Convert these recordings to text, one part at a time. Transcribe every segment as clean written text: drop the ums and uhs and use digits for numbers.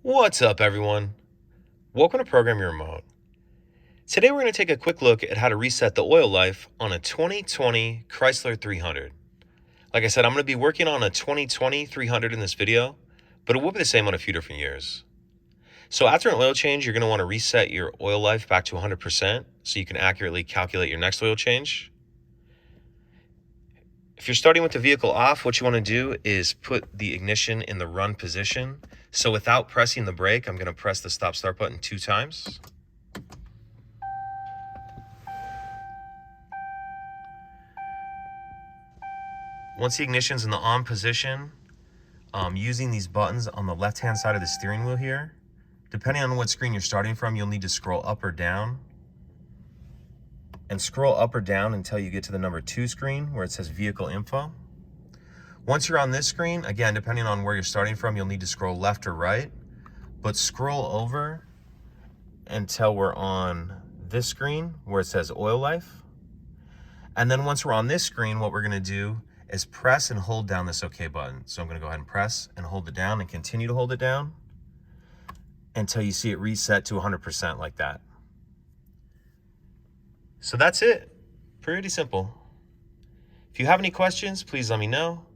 What's up, everyone? Welcome to Program Your Remote. Today we're going to take a quick look at how to reset the oil life on a 2020 Chrysler 300. Like I said, I'm going to be working on a 2020 300 in this video, but it will be the same on a few different years. So after an oil change, you're going to want to reset your oil life back to 100% so you can accurately calculate your next oil change. If you're starting with the vehicle off, what you want to do is put the ignition in the run position. So without pressing the brake, I'm going to press the stop-start button 2 times. Once the ignition's in the on position, using these buttons on the left-hand side of the steering wheel here, depending on what screen you're starting from, you'll need to scroll up or down. And scroll up or down until you get to the number 2 screen where it says Vehicle Info. Once you're on this screen, again, depending on where you're starting from, you'll need to scroll left or right, but scroll over until we're on this screen where it says Oil Life. And then once we're on this screen, what we're gonna do is press and hold down this OK button. So I'm gonna go ahead and press and hold it down and continue to hold it down until you see it reset to 100% like that. So that's it. Pretty simple. If you have any questions, please let me know.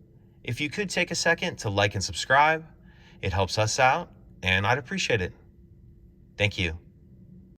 If you could take a second to like and subscribe, it helps us out, and I'd appreciate it. Thank you.